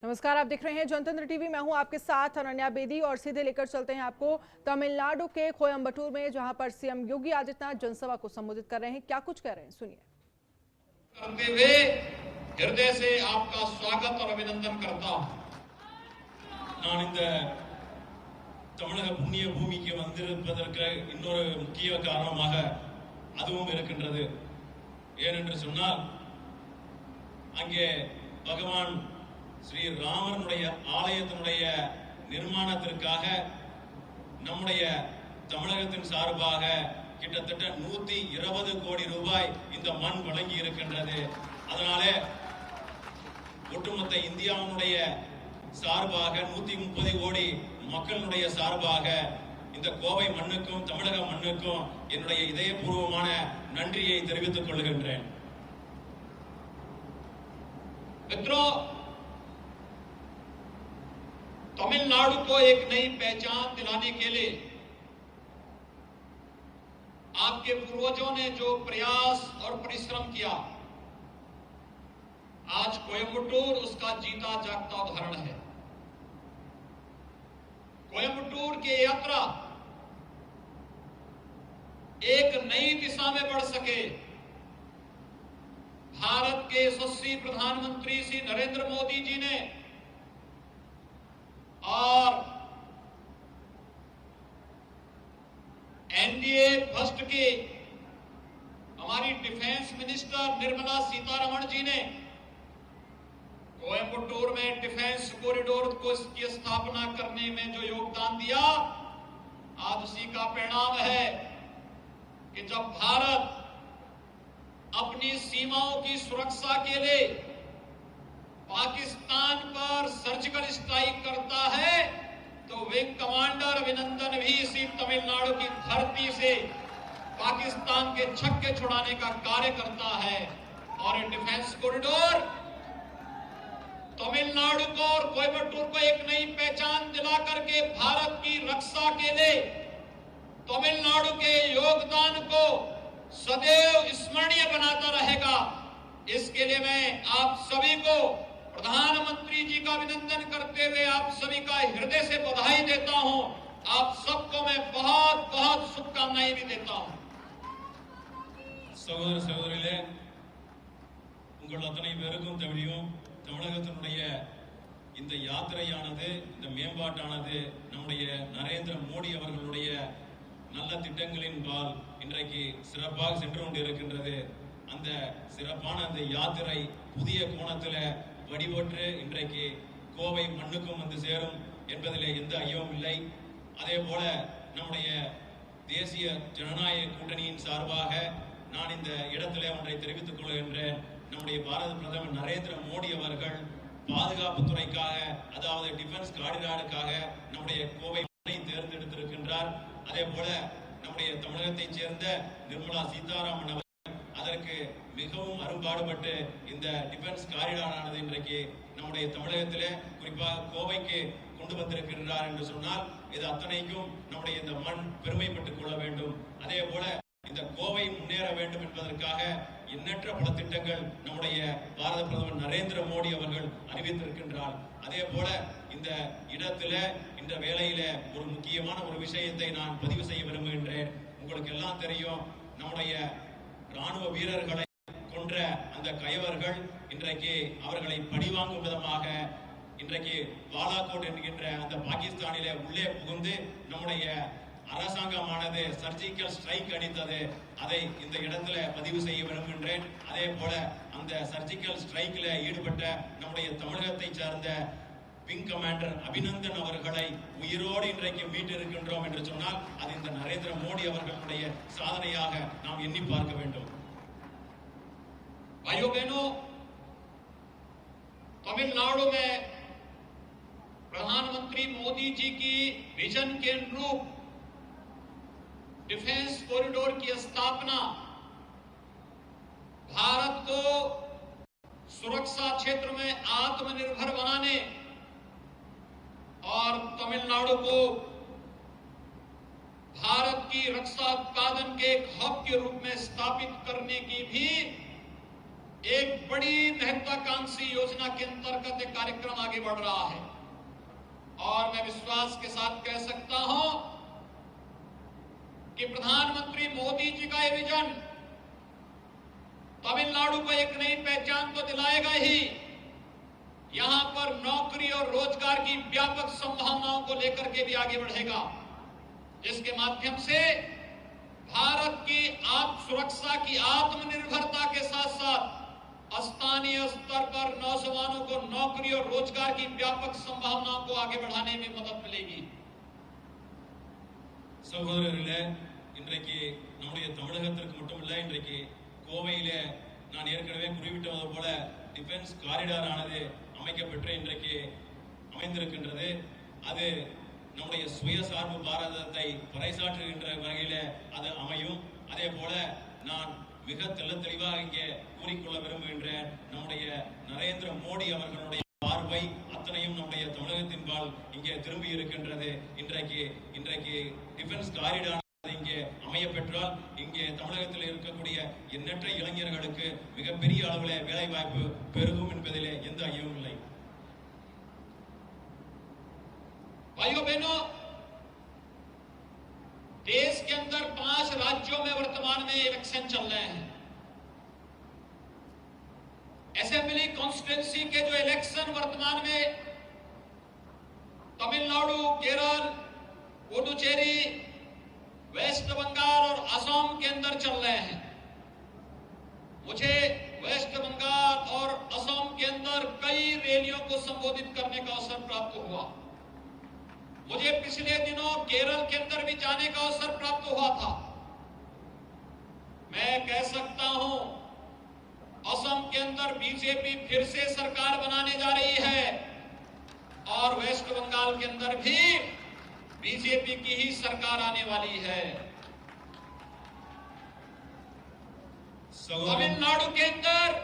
नमस्कार, आप देख रहे हैं जनतंत्र टीवी। मैं हूं आपके साथ अनन्या बेदी और सीधे लेकर चलते हैं आपको तमिलनाडु के कोयम्बटूर में, जहां पर सीएम योगी आदित्यनाथ जनसभा को संबोधित कर रहे हैं। क्या कुछ कह रहे हैं, सुनिए। करते हुए हृदय से आपका स्वागत और अभिनंदन करता हूं। நான் இந்த தமிழக புண்ணிய பூமிக்கு வந்திருப்பதற்கு இன்னொரு முக்கிய காரணமாக அதுவும் இருக்கின்றது. ஏனென்று சொன்னால் அங்கே பகவான் ஸ்ரீ ராமனுடைய ஆலயத்தினுடைய நிர்மாணத்திற்காக நம்முடைய தமிழகத்தின் சார்பாக கிட்டத்தட்ட 120 கோடி ரூபாய் இந்த மண் வழங்கி இருக்கின்றது. அதனாலே ஒட்டுமொத்த இந்தியாவுடைய சார்பாக 130 கோடி மக்களுடைய சார்பாக இந்த கோவை மண்ணுக்கும் தமிழக மண்ணுக்கும் என்னுடைய இதயபூர்வமான நன்றியை தெரிவித்துக் கொள்கின்றேன். मित्रों, तमिलनाडु को एक नई पहचान दिलाने के लिए आपके पूर्वजों ने जो प्रयास और परिश्रम किया, आज कोयम्बटूर उसका जीता जागता उदाहरण है। कोयम्बटूर की यात्रा एक नई दिशा में बढ़ सके, भारत के यशस्वी प्रधानमंत्री श्री नरेंद्र मोदी जी ने और एनडीए फर्स्ट की हमारी डिफेंस मिनिस्टर निर्मला सीतारमण जी ने कोयम्बटूर में डिफेंस कॉरिडोर को इसकी स्थापना करने में जो योगदान दिया, आज उसी का परिणाम है कि जब भारत अपनी सीमाओं की सुरक्षा के लिए पाकिस्तान पर सर्जिकल स्ट्राइक करता है, तो विंग कमांडर अभिनंदन भी इसी तमिलनाडु की धरती से पाकिस्तान के छक्के छुड़ाने का कार्य करता है। और ये डिफेंस कॉरिडोर तमिलनाडु को और कोयम्बटूर को एक नई पहचान दिला करके भारत की रक्षा के लिए तमिलनाडु के योगदान को सदैव स्मरणीय बनाता रहेगा। इसके लिए मैं आप सभी को प्रधानमंत्री जी का अभिनंदन करते हुए आप सभी का हृदय से बधाई देता हूं। आप सबको मैं बहुत बहुत शुभकामनाएं भी देता हूं। சகோதர சகோதரிகளே, உங்கள் அத்தனை பேருக்கும் தெரியும், தமிழகத்தினுடைய இந்த யாத்திரையானது, இந்த மேம்பாட்டானது நம்முடைய நரேந்திர மோடி அவர்களுடைய நல்ல திட்டங்களின் பால் இன்றைக்கு சிறப்பாக சென்று கொண்டிருக்கின்றது. அந்த சிறப்பான அந்த யாத்திரை புதிய கோணத்தில் வடிவற்று இன்றைக்கு கோவை மண்ணுக்கும் வந்து சேரும் என்பதிலே எந்த ஐயமும் இல்லை. அதே போல நம்முடைய தேசிய ஜனநாயக கூட்டணியின் சார்பாக நான் இந்த இடத்திலே ஒன்றை தெரிவித்துக் கொள்கின்றேன். நம்முடைய பாரத பிரதமர் நரேந்திர மோடி அவர்கள் பாதுகாப்பு துறைக்காக, அதாவது டிஃபென்ஸ் காரிடாருக்காக நம்முடைய கோவை மண்ணை தேர்ந்தெடுத்திருக்கின்றார். அதே போல நம்முடைய தமிழகத்தைச் சேர்ந்த நிர்மலா சீதாராமன் அவர்கள் அதற்கு மிகவும் அரும்பாடுபட்டு இந்த டிஃபென்ஸ் காரிடாரானது இன்றைக்கு நம்முடைய தமிழகத்திலே குறிப்பாக கோவைக்கு கொண்டு வந்திருக்கின்றார் என்று சொன்னால் இது அத்தனைக்கும் நம்முடைய இந்த மண் பெருமைப்பட்டுக் கொள்ள வேண்டும். அதே போல இந்த கோவை முன்னேற வேண்டும் என்பதற்காக எண்ணற்ற பல திட்டங்கள் நம்முடைய பாரத பிரதமர் நரேந்திர மோடி அவர்கள் அறிவித்திருக்கின்றார். அதே போல இந்த இடத்துல இந்த வேளையில ஒரு முக்கியமான ஒரு விஷயத்தை நான் பதிவு செய்ய விரும்புகின்றேன். உங்களுக்கு எல்லாம் தெரியும், நம்முடைய ராணுவ வீரர்களை கொன்ற அந்த கயவர்கள் இன்றைக்கு அவர்களை பழிவாங்கும் விதமாக இன்றைக்கு பாலாகோட் என்கின்ற அந்த பாகிஸ்தானிலே உள்ளே புகுந்து நம்முடைய அரசாங்கமானது சர்ஜிக்கல் ஸ்ட்ரைக் அடித்தது. அதை இந்த இடத்துல பதிவு செய்ய விரும்புகின்றேன். அதே போல அந்த சர்ஜிக்கல் ஸ்ட்ரைக்ல ஈடுபட்ட நம்முடைய தமிழகத்தை சார்ந்த விங் கமாண்டர் அபிநந்தன் அவர்களை உயிரோடு இன்றைக்கு மீட்டிருக்கின்றோம் என்று சொன்னால் அது இந்த நரேந்திர மோடி அவர்களுடைய சாதனையாக நாம் எண்ணி பார்க்க வேண்டும். भाइयों बहनों, तमिलनाडु में प्रधानमंत्री मोदी जी की विजन के अनुरूप डिफेंस कॉरिडोर की स्थापना भारत को सुरक्षा क्षेत्र में आत्मनिर्भर बनाने और तमिलनाडु को भारत की रक्षा उत्पादन के एक हब के रूप में स्थापित करने की भी एक बड़ी महत्वाकांक्षी योजना के अंतर्गत एक कार्यक्रम आगे बढ़ रहा है और मैं विश्वास के साथ कह सकता हूं कि प्रधानमंत्री मोदी जी का यह विजन तमिलनाडु को एक नई पहचान तो दिलाएगा ही, यहां पर नौकरी और रोजगार की व्यापक संभावनाओं को लेकर के भी आगे बढ़ेगा, जिसके माध्यम से भारत की आत्म सुरक्षा की आत्मनिर्भरता के साथ साथ स्थानीय स्तर पर नौजवानों को नौकरी और रोजगार की व्यापक संभावनाओं को आगे बढ़ाने में मदद मिलेगी। சகோதரர்களே, இன்றைக்கு நம்முடைய தமிழகத்திற்கு மட்டுமல்ல, இன்றைக்கு கோவையிலே நான் ஏற்கனவே குறிப்பிட்டது போல டிஃபென்ஸ் காரிடார் ஆனது அமைக்கப்பட்டு இன்றைக்கு அமைந்திருக்கின்றது. அது நம்முடைய சுயசார்பு பாரதத்தை பறைசாற்றுகின்ற வகையில அது அமையும். அதே போல நான் மிக தெளிவாக இங்கே கூறிக்கொள்ள விரும்புகின்றேன், நம்முடைய நரேந்திர மோடி அவர்களுடைய பார்வை அத்தனையும் நம்முடைய தமிழகத்தின்பால் இங்கே திரும்பி இருக்கின்றது. இன்றைக்கு டிஃபென்ஸ் காரிடார் இங்கே அமைய பெற்றால் இங்கே தமிழகத்தில் இருக்கக்கூடிய எண்ணற்ற இளைஞர்களுக்கு மிகப்பெரிய அளவில் வேலை வாய்ப்பு பெருகும் என்பதிலே எந்த ஐயமும் இல்லை. भाइयों बहनों, देश के अंदर 5 राज्यों में वर्तमान में इलेक्शन चल रहे हैं। असेंबली कॉन्स्टिट्यूंसी के जो इलेक्शन वर्तमान में तमिलनाडु, केरल, पुडुचेरी, वेस्ट बंगाल और असम के अंदर चल रहे हैं। मुझे वेस्ट बंगाल और असम के अंदर कई रैलियों को संबोधित करने का अवसर प्राप्त हुआ। मुझे पिछले दिनों केरल के अंदर भी जाने का अवसर प्राप्त हुआ था। मैं कह सकता हूं, असम के अंदर बीजेपी फिर से सरकार बनाने जा रही है और वेस्ट बंगाल के अंदर भी बीजेपी की ही सरकार आने वाली है। तमिलनाडु के अंदर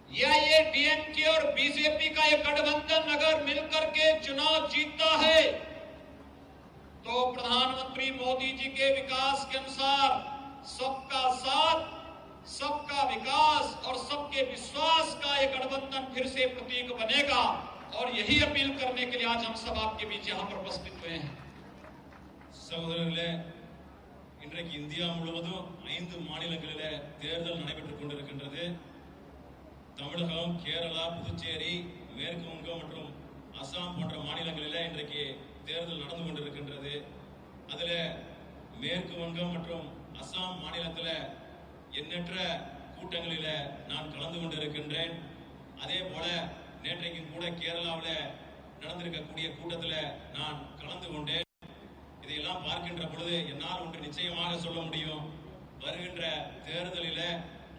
ये डीएमके और बीजेपी का एक गठबंधन अगर मिलकर के चुनाव जीतता है तो प्रधानमंत्री मोदी जी के विकास के अनुसार सबका साथ, सबका विकास और सबके विश्वास का एक गठबंधन फिर से प्रतीक बनेगा और यही अपील करने के लिए आज हम सब आपके बीच यहां पर उपस्थित हुए हैं। சகோதரர்களே, இன்றைக்கு இந்தியா முழுவதும் 5 மாநிலங்களிலே தேர்தல் நடைபெற்றுக் கொண்டிருக்கின்றது. தமிழகம், கேரளா, புதுச்சேரி, மேற்கு வங்கம் மற்றும் அசாம் போன்ற மாநிலங்களில் இன்றைக்கு தேர்தல் நடந்து கொண்டிருக்கின்றது. அதில் மேற்கு வங்கம் மற்றும் அசாம் மாநிலத்தில் எண்ணற்ற கூட்டங்களில் நான் கலந்து கொண்டிருக்கின்றேன். அதே போல நேற்றைக்கும் கூட கேரளாவில் நடந்திருக்கக்கூடிய கூட்டத்தில் நான் கலந்து கொண்டேன். இதையெல்லாம் பார்க்கின்ற பொழுது என்னால் ஒன்று நிச்சயமாக சொல்ல முடியும், வருகின்ற தேர்தலில்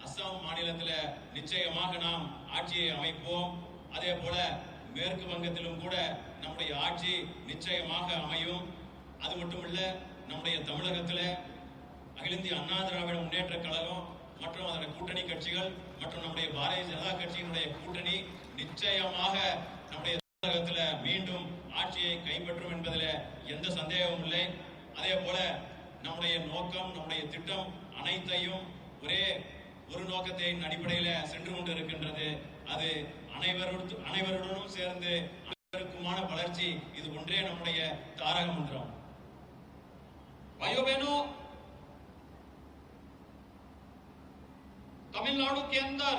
அசாம் மாநிலத்தில் நிச்சயமாக நாம் ஆட்சியை அமைப்போம். அதே போல மேற்கு வங்கத்திலும் கூட நம்முடைய ஆட்சி நிச்சயமாக அமையும். அது மட்டுமல்ல, நம்முடைய தமிழகத்தில் அகில இந்திய அண்ணா திராவிட முன்னேற்ற கழகம் மற்றும் அதனுடைய கூட்டணி கட்சிகள் மற்றும் நம்முடைய பாரதிய ஜனதா கட்சியினுடைய கூட்டணி நிச்சயமாக நம்முடைய தமிழகத்தில் மீண்டும் ஆட்சியை கைப்பற்றும் என்பதில் எந்த சந்தேகமும் இல்லை. அதே போல நம்முடைய நோக்கம், நம்முடைய திட்டம் அனைத்தையும் ஒரே ஒரு நோக்கத்தின் அடிப்படையில் சென்று கொண்டிருக்கின்றது. அது அனைவருடனும் சேர்ந்து அனைவருக்குமான வளர்ச்சி, இது ஒன்றே நம்முடைய தாரக மந்திரம். भाइयों बहनों, तमिलनाडु के अंदर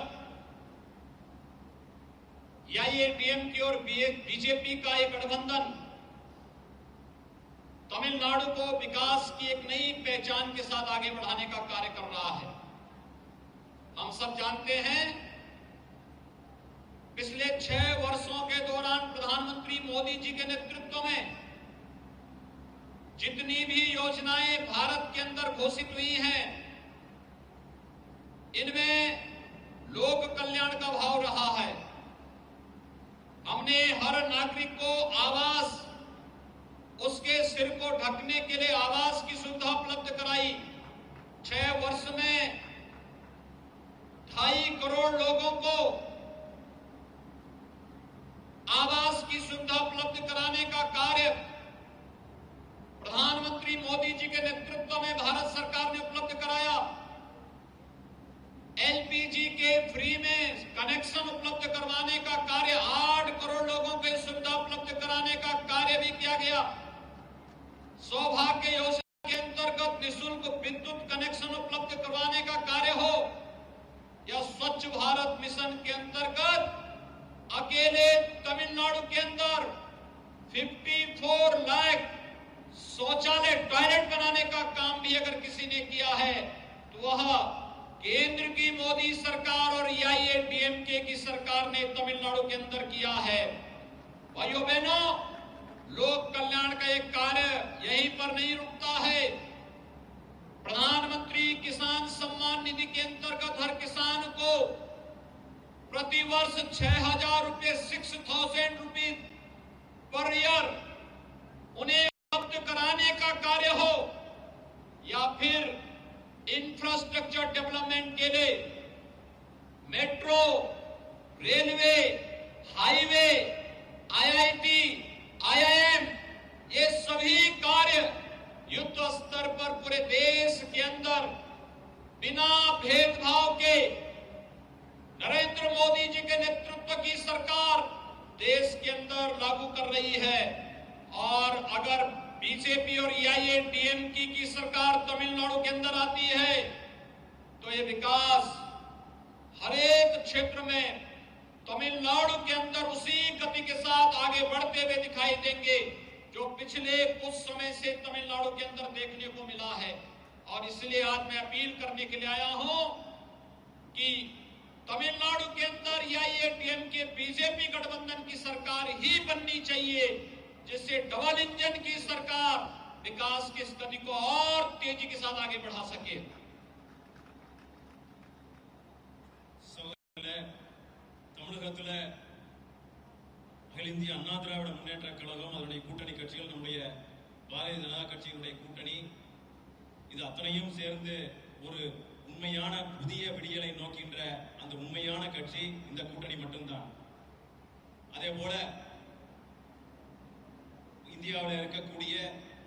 एआईएडीएमके और बीजेपी का एक गठबंधन तमिलनाडु को विकास की एक नई पहचान के साथ आगे बढ़ाने का कार्य कर रहा है। हम सब जानते हैं, पिछले 6 वर्षों के दौरान प्रधानमंत्री मोदी जी के नेतृत्व में जितनी भी योजनाएं भारत के अंदर घोषित हुई हैं, इनमें लोक कल्याण का भाव रहा है। हमने हर नागरिक को आवास, उसके सिर को ढकने के लिए आवास की सुविधा उपलब्ध कराई। 6 वर्ष में 2.5 करोड़ लोगों को आवास की सुविधा उपलब्ध कराने का कार्य प्रधानमंत्री मोदी जी के नेतृत्व में भारत सरकार ने उपलब्ध कराया। एलपीजी के फ्री में कनेक्शन उपलब्ध करवाने का कार्य 8 करोड़ लोगों को सुविधा उपलब्ध कराने का कार्य भी किया गया। सौभाग्य योजना के अंतर्गत निःशुल्क विद्युत कनेक्शन उपलब्ध करवाने का कार्य हो या स्वच्छ भारत मिशन के अंतर्गत अकेले तमिलनाडु के अंदर 54 लाख शौचालय टॉयलेट बनाने का काम भी अगर किसी ने किया है तो वह केंद्र की मोदी सरकार और एआईएडीएमके की सरकार ने तमिलनाडु के अंदर किया है। भाइयों बहनों, लोक कल्याण का एक कार्य यहीं पर नहीं रुकता है। प्रधानमंत्री किसान सम्मान निधि के अंतर्गत हर किसान को प्रतिवर्ष 6,000 रुपए 6,000 रुपीज पर ईयर उन्हें उपलब्ध कराने का कार्य हो या फिर इंफ्रास्ट्रक्चर डेवलपमेंट के लिए metro, railway, highway, IIT, IIM, ये सभी कार्य युद्ध स्तर पर पूरे देश के अंदर बिना भेदभाव के नरेंद्र मोदी जी के नेतृत्व की सरकार देश के अंदर लागू कर रही है। और अगर बीजेपी और एआईएडीएमके की सरकार तमिलनाडु के अंदर आती है तो ये विकास हर एक क्षेत्र में तमिलनाडु के अंदर उसी गति के साथ आगे बढ़ते हुए दिखाई देंगे जो पिछले कुछ समय से तमिलनाडु के अंदर देखने को मिला है। और इसलिए आज मैं अपील करने के लिए आया हूं कि तमिलनाडु के अंदर एआईएडीएमके बीजेपी गठबंधन की सरकार ही बननी चाहिए, जिससे डबल इंजन की सरकार विकास की गति को और तेजी के साथ आगे बढ़ा सके। தமிழகத்துல அகில இந்திய அண்ணா திராவிட முன்னேற்ற கழகம் அதனுடைய கூட்டணி கட்சிகள் நம்முடைய பாரதிய ஜனதா கட்சியினுடைய கூட்டணி இது அத்தனையும் சேர்ந்து ஒரு உண்மையான புதிய விடியலை நோக்கின்ற அந்த உண்மையான கட்சி இந்த கூட்டணி மட்டும்தான். அதே போல இந்தியாவில் இருக்கக்கூடிய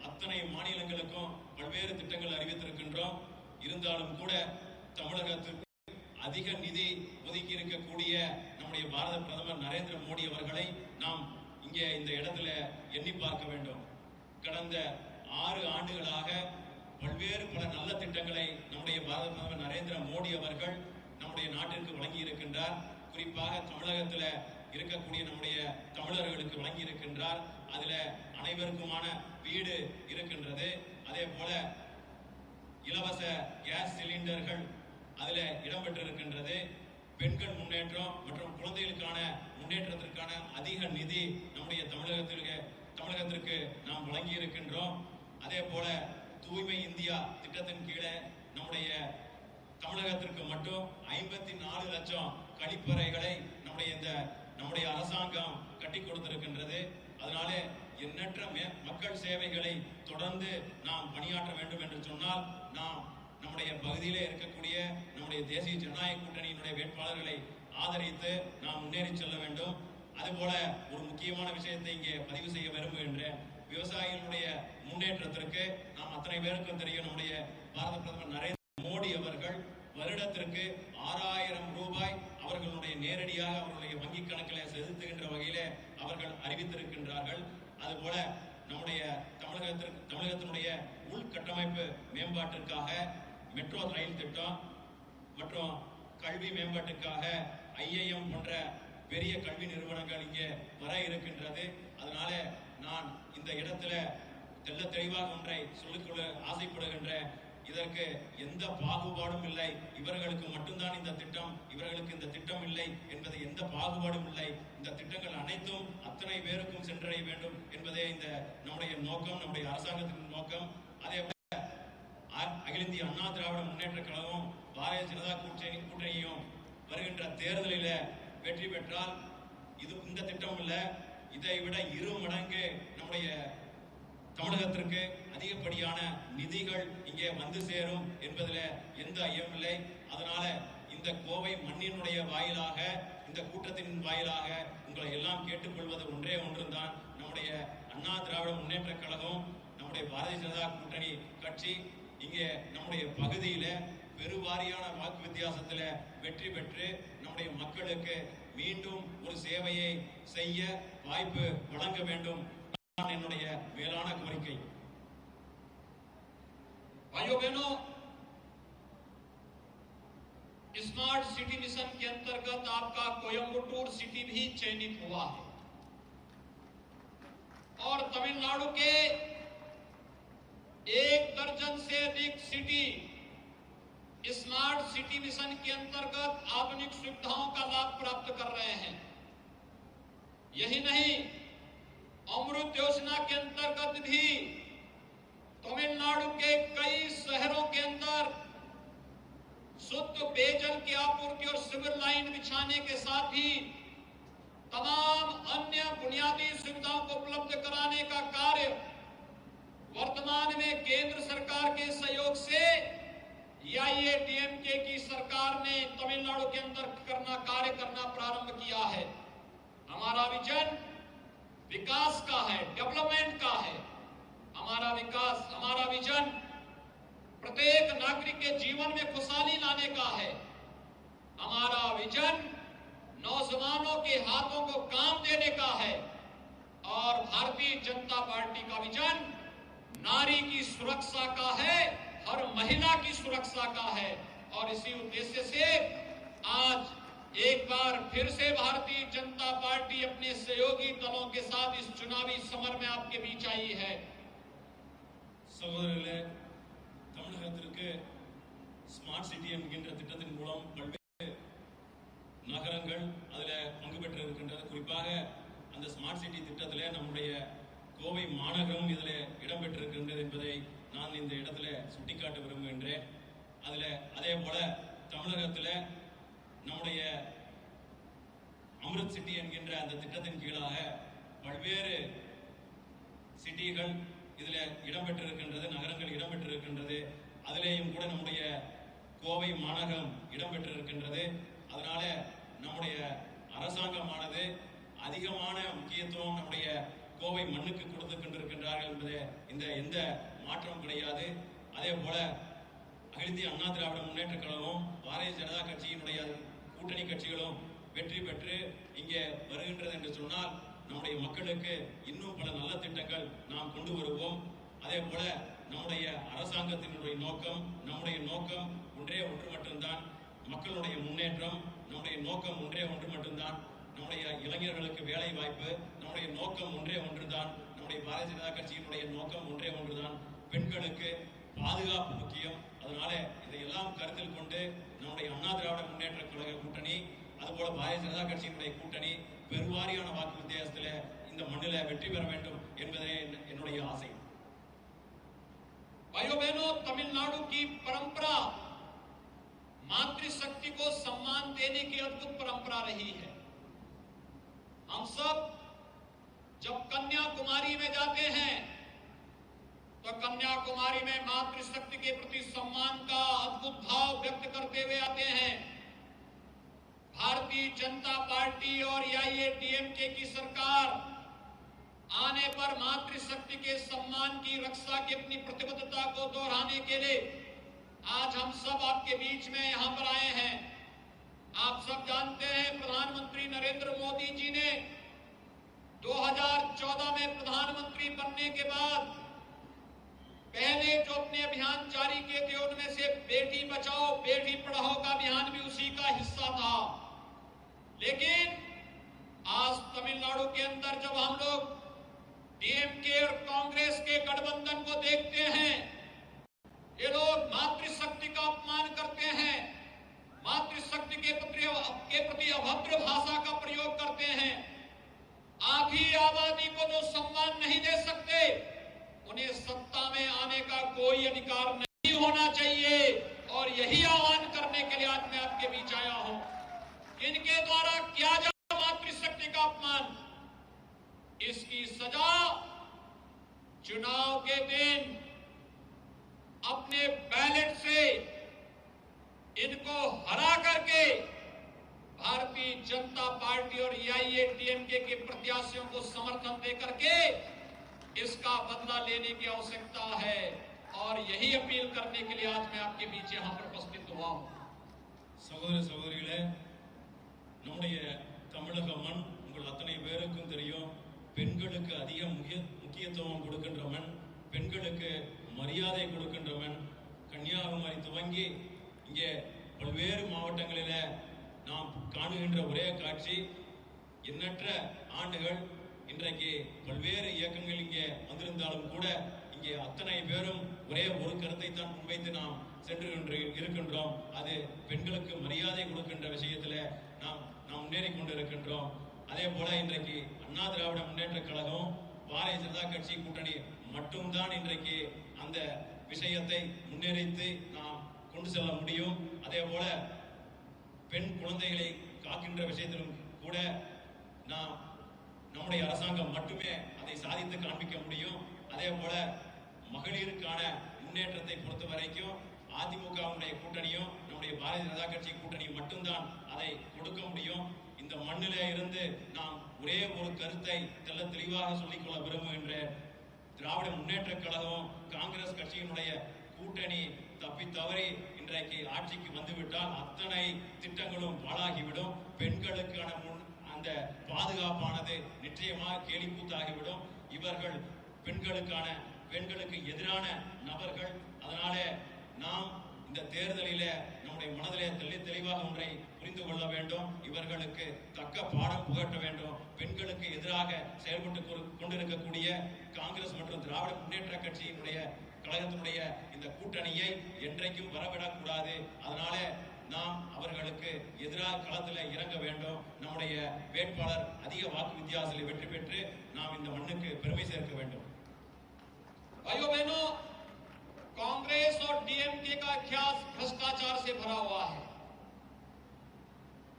அத்தனை மாநிலங்களுக்கும் பல்வேறு திட்டங்கள் அறிவித்திருக்கின்றோம். இருந்தாலும் கூட தமிழகத்திற்கு அதிக நிதி ஒதுக்கி இருக்கக்கூடிய நம்முடைய பாரத பிரதமர் நரேந்திர மோடி அவர்களை நாம் இங்கே இந்த இடத்துல எண்ணி பார்க்க வேண்டும். கடந்த 6 ஆண்டுகளாக பல்வேறு பல நல்ல திட்டங்களை நம்முடைய பாரத பிரதமர் நரேந்திர மோடி அவர்கள் நம்முடைய நாட்டிற்கு வழங்கி இருக்கின்றார். குறிப்பாக தமிழகத்தில் இருக்கக்கூடிய நம்முடைய தமிழர்களுக்கு வழங்கி இருக்கின்றார். அதுல அனைவருக்குமான வீடு இருக்கின்றது. அதே போல இலவச கேஸ் சிலிண்டர்கள் அதுல இடம்பெற்றிருக்கின்றது. பெண்கள் முன்னேற்றம் மற்றும் குழந்தைகளுக்கான முன்னேற்றத்திற்கான அதிக நிதி நம்முடைய தமிழகத்திற்கு நாம் வழங்கி இருக்கின்றோம். அதே போல தூய்மை இந்தியா திட்டத்தின் கீழே நம்முடைய தமிழகத்திற்கு மட்டும் 54 லட்சம் கழிப்பறைகளை நம்முடைய அரசாங்கம் கட்டி கொடுத்திருக்கின்றது. அதனால எண்ணற்ற மக்கள் சேவைகளை தொடர்ந்து நாம் பணியாற்ற வேண்டும் என்று சொன்னால் நாம் நம்முடைய பகுதியிலே இருக்கக்கூடிய நம்முடைய தேசிய ஜனநாயக கூட்டணியினுடைய வேட்பாளர்களை ஆதரித்து நாம் முன்னேறி செல்ல வேண்டும். அதுபோல ஒரு முக்கியமான விஷயத்தை இங்கே பதிவு செய்ய விரும்புகின்றேன். விவசாயிகளுடைய முன்னேற்றத்திற்கு நாம் அத்தனை பேருக்கும் தெரியும், நம்முடைய பாரத பிரதமர் நரேந்திர மோடி அவர்கள் வருடத்திற்கு 6,000 ரூபாய் அவர்களுடைய நேரடியாக அவர்களுடைய வங்கி கணக்கில் செலுத்துகின்ற வகையிலே அவர்கள் அறிவித்திருக்கின்றார்கள். அதுபோல நம்முடைய தமிழகத்தினுடைய உள்கட்டமைப்பு மேம்பாட்டிற்காக மெட்ரோ ரயில் திட்டம் மற்றும் கல்வி மேம்பாட்டுக்காக ஐஐஎம் போன்ற பெரிய கல்வி நிறுவனங்கள் இங்கே வர இருக்கின்றது. அதனால நான் இந்த இடத்துல தெள்ள தெளிவாக ஒன்றை சொல்லிக்கொள்ள ஆசைப்படுகின்ற, இதற்கு எந்த பாகுபாடும் இல்லை, இவர்களுக்கு மட்டும்தான் இந்த திட்டம், இவர்களுக்கு இந்த திட்டம் இல்லை என்பது எந்த பாகுபாடும் இல்லை. இந்த திட்டங்கள் அனைத்தும் அத்தனை பேருக்கும் சென்றடைய வேண்டும் என்பதே இந்த நம்முடைய நோக்கம், நம்முடைய அரசாங்கத்தின் நோக்கம். அதே போல அகில இந்திய அண்ணா திராவிட முன்னேற்ற கழகம் பாரதிய ஜனதா கூட்டணியும் வருகின்ற தேர்தலில் வெற்றி பெற்றால் இந்த திட்டம் இல்ல, இதை விட 2 மடங்கு நம்முடைய தமிழகத்திற்கு அதிகப்படியான நிதிகள் இங்கே வந்து சேரும் என்பதில் எந்த ஐயம் இல்லை. அதனால இந்த கோவை மண்ணினுடைய வாயிலாக, இந்த கூட்டத்தின் வாயிலாக உங்களை எல்லாம் கேட்டுக்கொள்வது ஒன்றே ஒன்றுதான். நம்முடைய அண்ணா திராவிட முன்னேற்ற கழகம், நம்முடைய பாரதிய ஜனதா கூட்டணி கட்சி இங்கே நம்முடைய பகுதியில பெருவாரியான வாக்கு வித்தியாசத்தில் வெற்றி பெற்று நம்முடைய மக்களுக்கு மீண்டும் ஒரு சேவையை செய்ய வாய்ப்பு வழங்க வேண்டும் என்னுடைய மேலான கோரிக்கை. भाइयों बहनों, स्मार्ट सिटी मिशन के अंतर्गत आपका कोयम्बटूर सिटी भी चयनित हुआ है और तमिलनाडु के 1 दर्जन से अधिक सिटी स्मार्ट सिटी मिशन के अंतर्गत आधुनिक सुविधाओं का लाभ प्राप्त कर रहे हैं। यही नहीं, अमृत योजना के अंतर्गत भी तमिलनाडु के कई शहरों के अंदर शुद्ध पेयजल की आपूर्ति और सिविल लाइन बिछाने के साथ ही तमाम अन्य बुनियादी सुविधाओं को उपलब्ध कराने का कार्य वर्तमान में केंद्र सरकार के सहयोग से AIADMK की सरकार ने तमिलनाडु के अंदर कार्य करना प्रारंभ किया है। हमारा विजन विकास का है, डेवलपमेंट का है। हमारा विजन प्रत्येक नागरिक के जीवन में खुशहाली लाने का है। हमारा विजन नौजवानों के हाथों को काम देने का है और भारतीय जनता पार्टी का विजन नारी की सुरक्षा का है, हर महिला की सुरक्षा का है। और इसी उद्देश्य से आज एक बार फिर से भारतीय जनता पार्टी अपने सहयोगी दलों के साथ इस चुनावी समर में आपके बीच आई है। சகோதரர்களே, தமிழகத்திற்கு ஸ்மார்ட் சிட்டி என்கின்ற திட்டத்தின் மூலம் பல்வேறு நகரங்கள் அதில் பங்கு பெற்று இருக்கின்றது. குறிப்பாக அந்த ஸ்மார்ட் சிட்டி திட்டத்தில் நம்முடைய கோவை மாநகரம் இதில் இடம்பெற்றிருக்கின்றது என்பதை நான் இந்த இடத்துல சுட்டிக்காட்ட விரும்புகின்றேன். அதில் அதே போல தமிழகத்தில் நம்முடைய அமிர்த் சிட்டி என்கின்ற அந்த திட்டத்தின் கீழாக பல்வேறு சிட்டிகள் இதில் இடம்பெற்றிருக்கின்றது, நகரங்கள் இடம்பெற்றிருக்கின்றது. அதிலேயும் கூட நம்முடைய கோவை மாநகரம் இடம்பெற்றிருக்கின்றது. அதனால நம்முடைய அரசாங்கமானது அதிகமான முக்கியத்துவம் நம்முடைய கோவை மண்ணுக்கு கொடுத்து கொண்டிருக்கின்றார்கள் என்பது இந்த எந்த மாற்றம் கிடையாது. அதே போல அகில இந்திய அண்ணா திராவிட முன்னேற்ற கழகம், பாரதிய ஜனதா கட்சியினுடைய கூட்டணி கட்சிகளும் வெற்றி பெற்று இங்கே வருகின்றது என்று சொன்னால் நம்முடைய மக்களுக்கு இன்னும் பல நல்ல திட்டங்கள் நாம் கொண்டு வருவோம். அதே போல நம்முடைய அரசாங்கத்தினுடைய நோக்கம், நம்முடைய நோக்கம் ஒன்றே ஒன்று மட்டும்தான், மக்களுடைய முன்னேற்றம். நம்முடைய நோக்கம் ஒன்றே ஒன்று மட்டும்தான், நம்முடைய இளைஞர்களுக்கு வேலை வாய்ப்பு. நம்முடைய நோக்கம் ஒன்றே ஒன்றுதான், நம்முடைய பாரதிய ஜனதா கட்சியினுடைய நோக்கம் ஒன்றே ஒன்றுதான், பெண்களுக்கு பாதுகாப்பு முக்கியம். அதனால இதையெல்லாம் கருத்தில் கொண்டு நம்முடைய அண்ணா திராவிட முன்னேற்ற கழக கூட்டணி, அதுபோல பாரதிய ஜனதா கட்சியினுடைய கூட்டணி பெருவாரியான வாக்கு வித்தியாசத்தில் இந்த மண்ணில் வெற்றி பெற வேண்டும் என்பதே என்னுடைய ஆசை. भाइयों बहनों, तमिलनाडु की परंपरा मातृशक्ति को सम्मान देने की अद्भुत परंपरा रही है। हम सब जब कन्याकुमारी में जाते हैं तो कन्याकुमारी में मातृशक्ति के प्रति सम्मान का अद्भुत भाव व्यक्त करते हुए आते हैं। भारतीय जनता पार्टी और AIADMK की सरकार आने पर मातृशक्ति के सम्मान की रक्षा की अपनी प्रतिबद्धता को दोहराने के लिए आज हम सब आपके बीच में यहां पर आए हैं। आप सब जानते हैं, प्रधानमंत्री नरेंद्र मोदी जी ने 2014 में प्रधानमंत्री बनने के बाद पहले जो अपने अभियान जारी किए थे उनमें से बेटी बचाओ बेटी पढ़ाओ का अभियान भी उसी का हिस्सा था। लेकिन आज तमिलनाडु के अंदर जब हम लोग DMK और कांग्रेस के गठबंधन को देखते हैं, ये लोग मातृशक्ति का अपमान करते हैं, मातृशक्ति के प्रति अभद्र भाषा का प्रयोग करते हैं। आधी आबादी को जो सम्मान नहीं दे सकते उन्हें सत्ता में आने का कोई अधिकार नहीं होना चाहिए। और यही आह्वान करने के लिए आज मैं आपके बीच आया हूं। इनके द्वारा किया जाए मातृशक्ति का अपमान, इसकी सजा चुनाव के दिन अपने बैलेट से इनको हरा करके भारतीय जनता पार्टी और AIADMK के प्रत्याशियों को समर्थन देकर के इसका बदला लेने की आवश्यकता है। और यही अपील करने के लिए आज मैं आपके बीच यहाँ पर उपस्थित हुआ हूँ। சகோதர சகோதரிகளே, நம்முடைய தமிழக மண் உங்கள் அத்தனை பேருக்கும் தெரியும். பெண்களுக்கு அதிக முக்கியத்துவம் கொடுக்கின்ற மண், பெண்களுக்கு மரியாதை கொடுக்கின்ற மண். கன்னியாகுமரி துவங்கி இங்கே பல்வேறு மாவட்டங்களில நாம் காணுகின்ற ஒரே காட்சி, எண்ணற்ற ஆண்டுகள் இன்றைக்கு பல்வேறு இயக்கங்கள் இங்கே வந்திருந்தாலும் கூட இங்கே அத்தனை பேரும் ஒரே ஒரு கருத்தை தான் முன்வைத்து நாம் சென்று இருக்கின்றோம். அது பெண்களுக்கு மரியாதை கொடுக்கின்ற விஷயத்துல நாம் முன்னேறி கொண்டிருக்கின்றோம். அதே போல இன்றைக்கு அண்ணா திராவிட முன்னேற்ற கழகம், பாரதிய ஜனதா கட்சி கூட்டணி மட்டும்தான் இன்றைக்கு அந்த விஷயத்தை முன்னெடுத்து நாம் கொண்டு செல்ல முடியும். அதே போல பெண் குழந்தைகளை காக்கின்ற விஷயத்திலும் கூட நம்முடைய அரசாங்கம் மட்டுமே அதை சாதித்து காண்பிக்க முடியும். அதே போல மகளிருக்கான முன்னேற்றத்தை பொறுத்த வரைக்கும் அதிமுகவுடைய கூட்டணியும் நம்முடைய பாரதிய ஜனதா கட்சி கூட்டணியும் மட்டும்தான் அதை கொடுக்க முடியும். இந்த மண்ணிலே இருந்து நாம் ஒரே ஒரு கருத்தை தெல்ல தெளிவாக சொல்லிக்கொள்ள விரும்புகின்ற திராவிட முன்னேற்ற கழகம் காங்கிரஸ் கட்சியினுடைய கூட்டணி தப்பி தவறி இன்றைக்கு ஆட்சிக்கு வந்துவிட்டால் அத்தனை திட்டங்களும் பாழாகிவிடும். பெண்களுக்கான அந்த பாதுகாப்பானது நிச்சயமாக கேலிக்கூத்தாகிவிடும். இவர்கள் பெண்களுக்கு எதிரான நபர்கள். அதனால நாம் இந்த தேர்தலில நம்முடைய மனதிலே தெளிவாக ஒன்றை புரிந்து கொள்ள வேண்டும். இவர்களுக்கு தக்க பாடம் புகட்ட வேண்டும். பெண்களுக்கு எதிராக செயல்பட்டு கொண்டிருக்கக்கூடிய காங்கிரஸ் மற்றும் திராவிட முன்னேற்ற கட்சியினுடைய கழகத்தினுடைய இந்த கூட்டணியை என்றைக்கும் வரவிடக்கூடாது. அதனால நாம் அவர்களுக்கு எதிராக களத்தில் இறங்க வேண்டும். நம்முடைய வேட்பாளர் அதிக வாக்கு வித்தியாசத்தில் வெற்றி பெற்று நாம் இந்த மண்ணுக்கு பெருமை சேர்க்க வேண்டும். भाइयों बहनों, कांग्रेस और डीएमके का इतिहास भ्रष्टाचार से भरा हुआ है।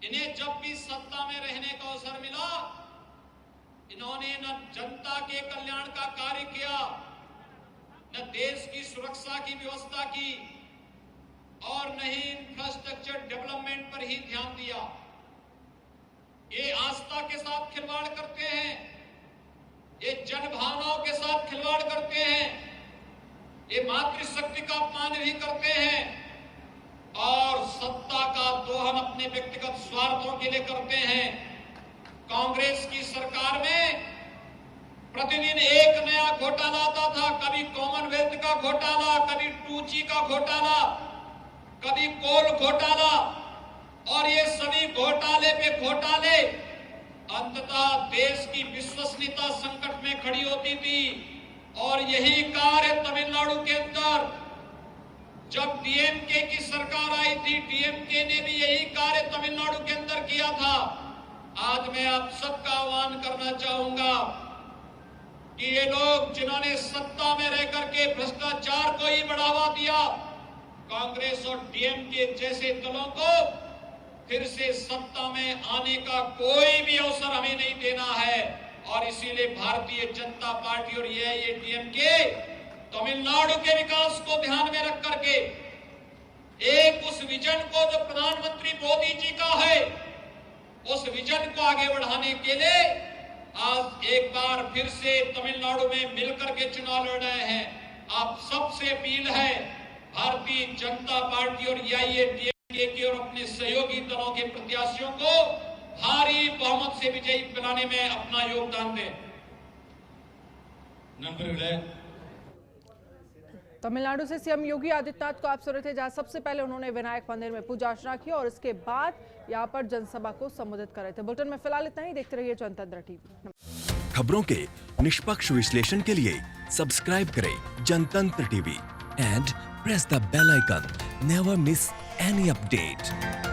इन्हें जब भी सत्ता में रहने का अवसर मिला, इन्होंने न जनता के कल्याण का कार्य किया, न देश की सुरक्षा की व्यवस्था की और न ही इंफ्रास्ट्रक्चर डेवलपमेंट पर ही ध्यान दिया। ये आस्था के साथ खिलवाड़ करते हैं, ये जनभावनाओं के साथ खिलवाड़ करते हैं, ये मातृशक्ति का अपमान भी करते हैं और सत्ता का दोहन अपने व्यक्तिगत स्वार्थों के लिए करते हैं। कांग्रेस की सरकार में प्रतिदिन एक नया घोटाला आता था। कभी कॉमनवेल्थ का घोटाला, कभी 2G का घोटाला, कभी कोल घोटाला, और ये सभी घोटाले पे घोटाले अंततः देश की विश्वसनीयता संकट में खड़ी होती थी। और यही कार्य तमिलनाडु के अंदर जब डीएमके की सरकार आई थी, डीएमके ने भी यही कार्य तमिलनाडु के अंदर किया था। आज मैं आप सबका आह्वान करना चाहूंगा कि ये लोग जिन्होंने सत्ता में रह करके भ्रष्टाचार को ही बढ़ावा दिया, कांग्रेस और डीएमके जैसे दलों को फिर से सत्ता में आने का कोई भी अवसर हमें नहीं देना है। और इसीलिए भारतीय जनता पार्टी और ये डीएमके तमिलनाडु के विकास को ध्यान में रख करके एक उस विजन को जो प्रधानमंत्री मोदी जी का है, उस विजन को आगे बढ़ाने के लिए आज एक बार फिर से तमिलनाडु में मिलकर के चुनाव लड़ रहे हैं। आप सबसे अपील है, भारतीय जनता पार्टी और एआईएडीएमके के और अपने सहयोगी दलों के प्रत्याशियों को भारी बहुमत से विजयी बनाने में अपना योगदान दें। नंबरಗಳೇ, तमिलनाडु से सीएम योगी आदित्यनाथ को आप सुन रहे थे, जहां सबसे पहले उन्होंने विनायक मंदिर में पूजा अर्चना की और इसके बाद यहां पर जनसभा को संबोधित कर रहे थे। बुलेटिन में फिलहाल इतना ही। देखते रहिए जनतंत्र टीवी। खबरों के निष्पक्ष विश्लेषण के लिए सब्सक्राइब करें Jantantra TV and press the bell icon. Never miss any update.